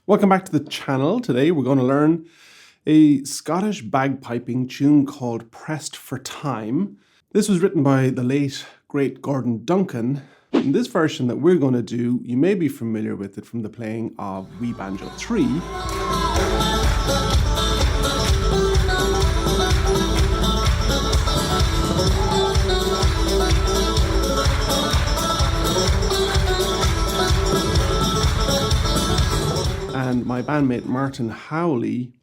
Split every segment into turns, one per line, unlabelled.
Welcome back to the channel. Today we're going to learn a Scottish bagpiping tune called Pressed for Time. This was written by the late, great Gordon Duncan. In this version that we're going to do, you may be familiar with it from the playing of Wee Banjo 3. And my bandmate Martin Howley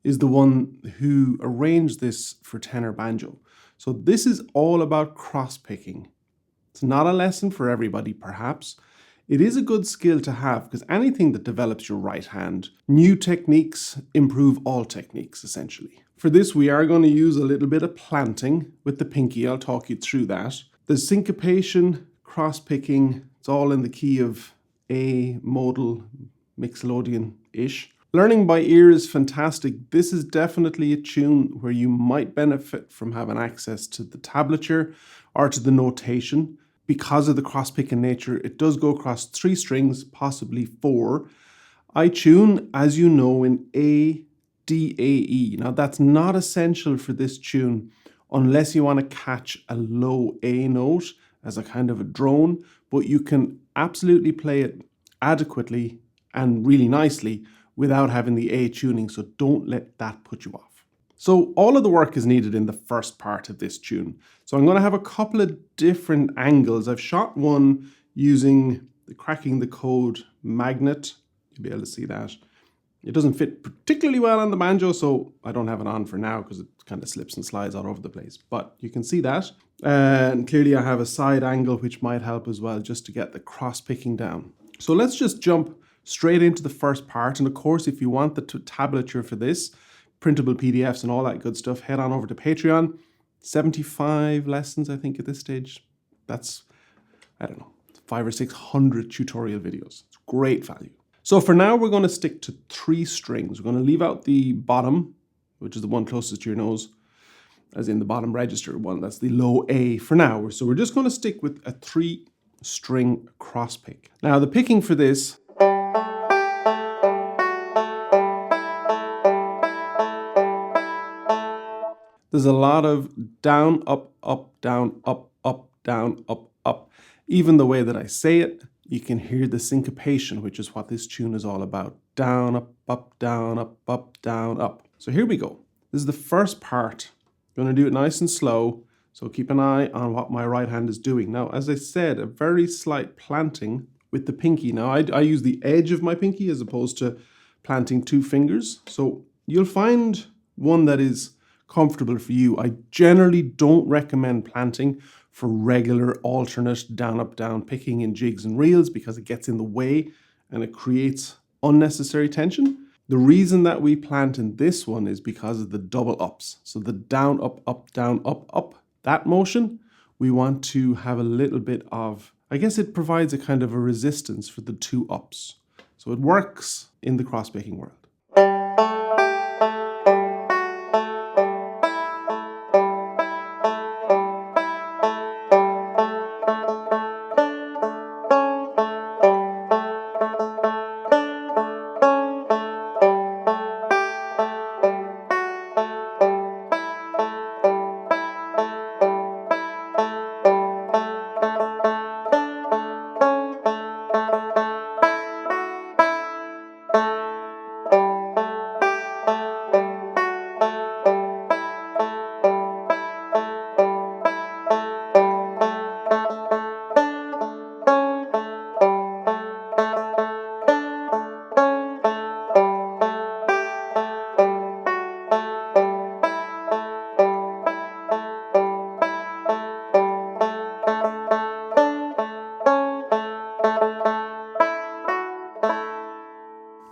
is the one who arranged this for tenor banjo. So this is all about cross-picking. It's not a lesson for everybody, perhaps. It is a good skill to have because anything that develops your right hand, new techniques improve all techniques, essentially. For this, we are going to use a little bit of planting with the pinky. I'll talk you through that. The syncopation, cross-picking, it's all in the key of A modal, Mixolydian-ish. Learning by ear is fantastic. This is definitely a tune where you might benefit from having access to the tablature or to the notation. Because of the cross-picking nature, it does go across 3 strings, possibly 4. I tune, as you know, in A, D, A, E. Now that's not essential for this tune unless you want to catch a low A note as a kind of a drone, but you can absolutely play it adequately and really nicely without having the A tuning, so don't let that put you off. So all of the work is needed in the first part of this tune. So I'm going to have a couple of different angles. I've shot one using the cracking the code magnet. You'll be able to see that. It doesn't fit particularly well on the banjo, so I don't have it on for now because it kind of slips and slides all over the place. But you can see that. And clearly I have a side angle which might help as well just to get the cross picking down. So let's just jump straight into the first part. And of course, if you want the tablature for this, printable PDFs and all that good stuff, head on over to Patreon. 75 lessons, I think, at this stage. That's, I don't know, 500 or 600 tutorial videos. It's great value. So for now, we're going to stick to 3 strings. We're going to leave out the bottom, which is the one closest to your nose, as in the bottom register one. That's the low A for now. So we're just going to stick with a 3-string cross pick. Now, the picking for this, there's a lot of down, up, up, down, up, up, down, up, up. Even the way that I say it, you can hear the syncopation, which is what this tune is all about. Down, up, up, down, up, up, down, up. So here we go. This is the first part. I'm going to do it nice and slow, so keep an eye on what my right hand is doing. Now, as I said, a very slight planting with the pinky. Now, I use the edge of my pinky as opposed to planting 2 fingers. So you'll find one that is comfortable for you. I generally don't recommend planting for regular alternate down up down picking in jigs and reels because it gets in the way and it creates unnecessary tension. The reason that we plant in this one is because of the double ups. So the down up up down up up, that motion, we want to have a little bit of, I guess it provides a kind of a resistance for the 2 ups. So it works in the cross picking world.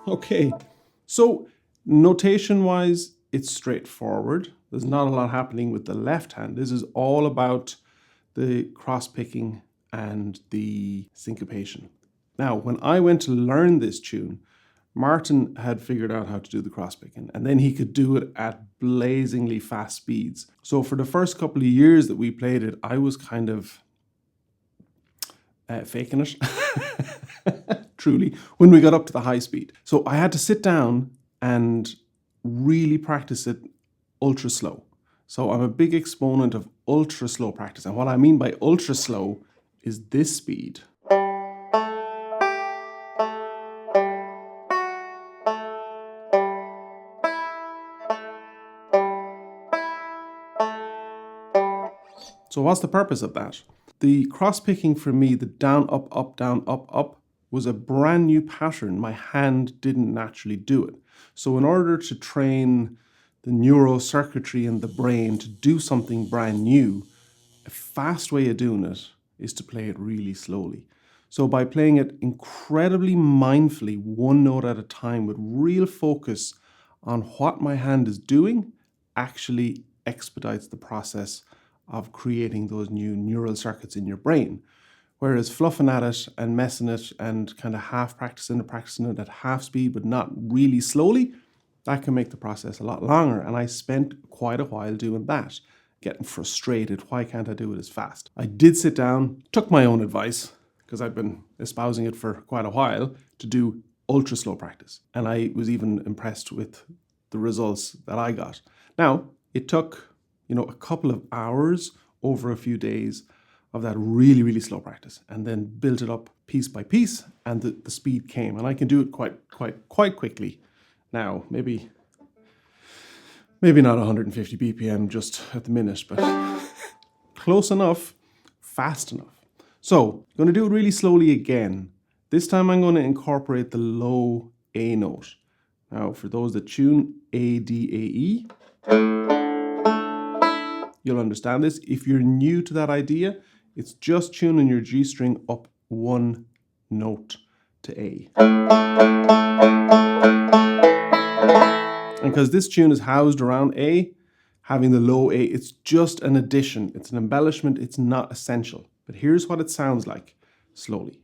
Okay, so notation-wise, it's straightforward. There's not a lot happening with the left hand. This is all about the cross-picking and the syncopation. Now, when I went to learn this tune, Martin had figured out how to do the cross-picking, and then he could do it at blazingly fast speeds. So for the first couple of years that we played it, I was kind of faking it. truly, when we got up to the high speed. So I had to sit down and really practice it ultra slow. So I'm a big exponent of ultra slow practice. And what I mean by ultra slow is this speed. So what's the purpose of that? The cross picking for me, the down, up, down, up, was a brand new pattern. My hand didn't naturally do it. So in order to train the neurocircuitry in the brain to do something brand new, a fast way of doing it is to play it really slowly. So by playing it incredibly mindfully, one note at a time with real focus on what my hand is doing, actually expedites the process of creating those new neural circuits in your brain. Whereas fluffing at it and messing it and kind of half practicing it at half speed but not really slowly, that can make the process a lot longer. And I spent quite a while doing that, getting frustrated. Why can't I do it as fast? I did sit down, took my own advice, because I've been espousing it for quite a while, to do ultra slow practice. And I was even impressed with the results that I got. Now, it took a couple of hours over a few days of that really, really slow practice, and then built it up piece by piece, and the speed came. And I can do it quite quickly now. Maybe not 150 BPM just at the minute, but close enough, fast enough. So I'm going to do it really slowly again. This time I'm going to incorporate the low A note. Now, for those that tune A, D, A, E, you'll understand this. If you're new to that idea, it's just tuning your G string up one note to A. And because this tune is housed around A, having the low A, it's just an addition. It's an embellishment. It's not essential. But here's what it sounds like slowly.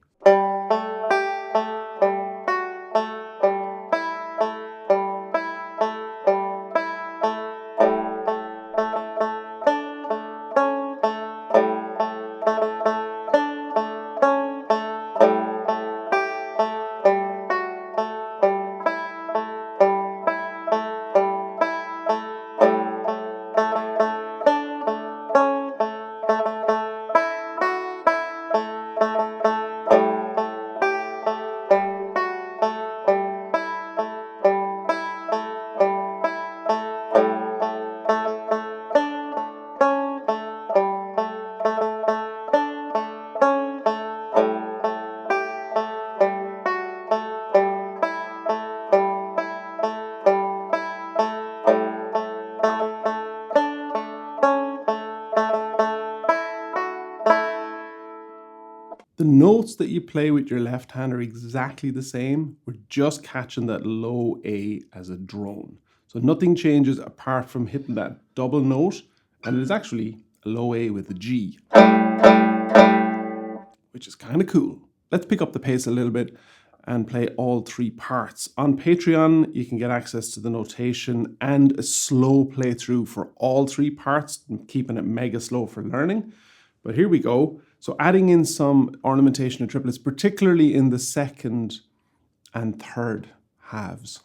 The notes that you play with your left hand are exactly the same. We're just catching that low A as a drone. So nothing changes apart from hitting that double note, and it is actually a low A with a G, which is kind of cool. Let's pick up the pace a little bit and play all three parts. On Patreon, you can get access to the notation and a slow playthrough for all three parts, keeping it mega slow for learning. But here we go. So adding in some ornamentation and triplets, particularly in the second and third halves.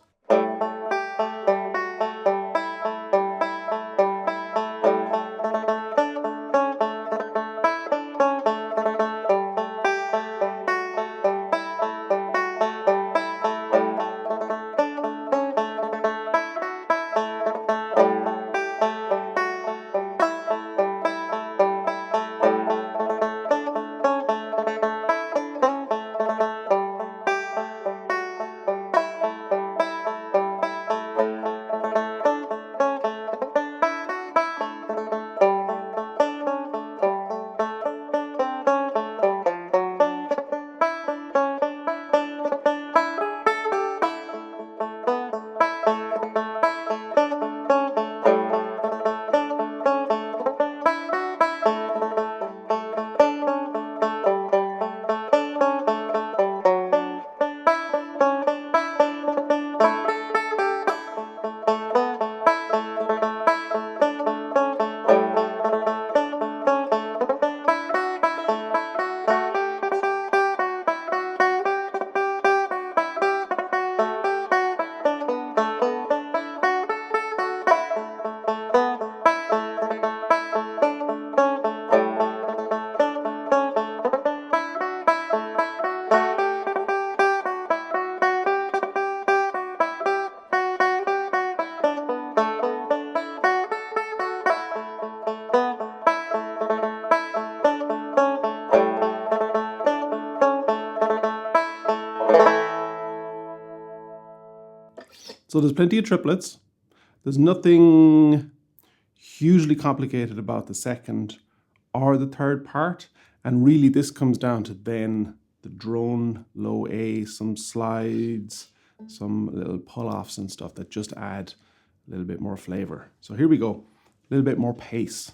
So there's plenty of triplets. There's nothing hugely complicated about the second or the third part. And really this comes down to then the drone, low A, some slides, some little pull-offs and stuff that just add a little bit more flavor. So here we go, a little bit more pace.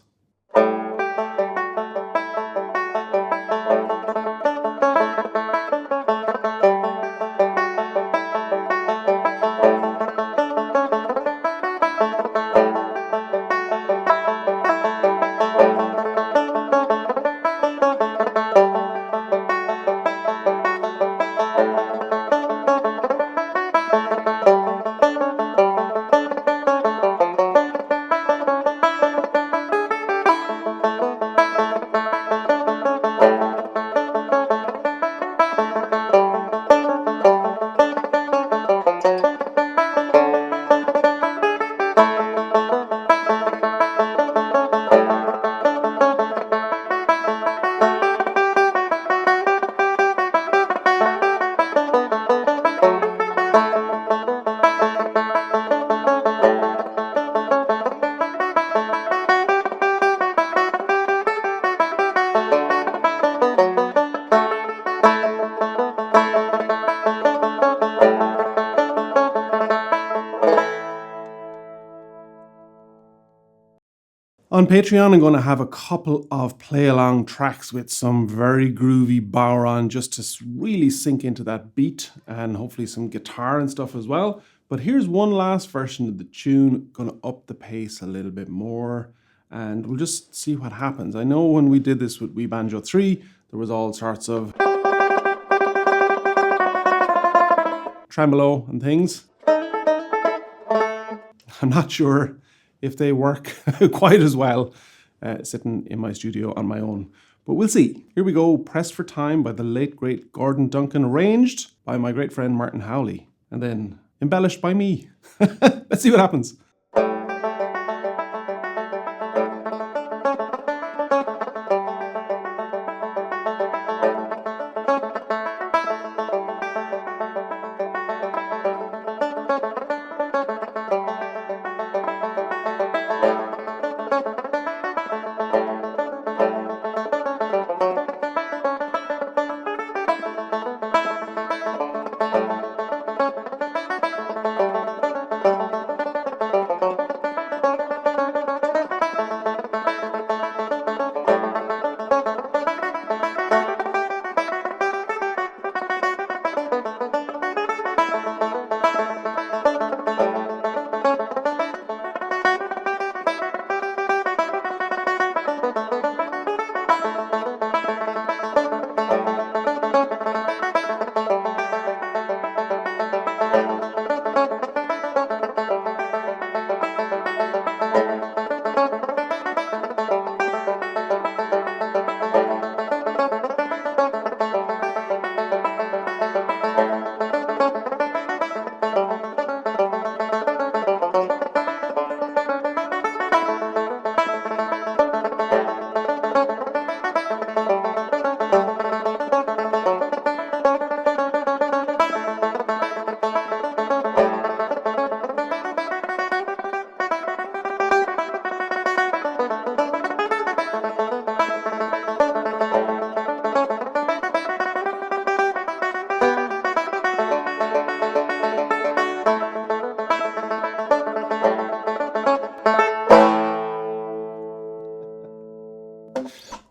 On Patreon, I'm going to have a couple of play-along tracks with some very groovy bodhrán just to really sink into that beat, and hopefully some guitar and stuff as well. But here's one last version of the tune, going to up the pace a little bit more, and we'll just see what happens. I know when we did this with Wee Banjo 3, there was all sorts of tremolo and things. I'm not sure if they work quite as well sitting in my studio on my own. But we'll see. Here we go, Pressed for Time by the late, great Gordon Duncan, arranged by my great friend Martin Howley, and then embellished by me. Let's see what happens.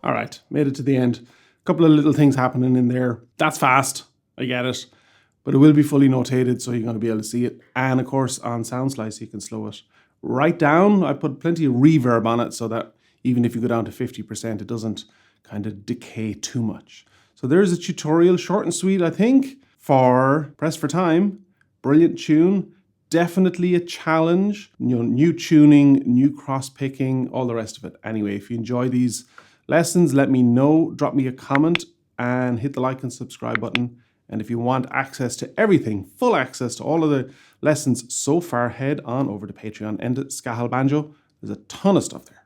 All right, made it to the end. A couple of little things happening in there. That's fast, I get it. But it will be fully notated, so you're going to be able to see it. And of course, on SoundSlice, you can slow it right down. I put plenty of reverb on it so that even if you go down to 50%, it doesn't kind of decay too much. So there's a tutorial, short and sweet, I think, for Pressed for Time. Brilliant tune. Definitely a challenge. You know, new tuning, new cross picking, all the rest of it. Anyway, if you enjoy these lessons, let me know. Drop me a comment and hit the like and subscribe button. And if you want access to everything, full access to all of the lessons so far, head on over to Patreon. Enda Scahill Banjo. There's a ton of stuff there.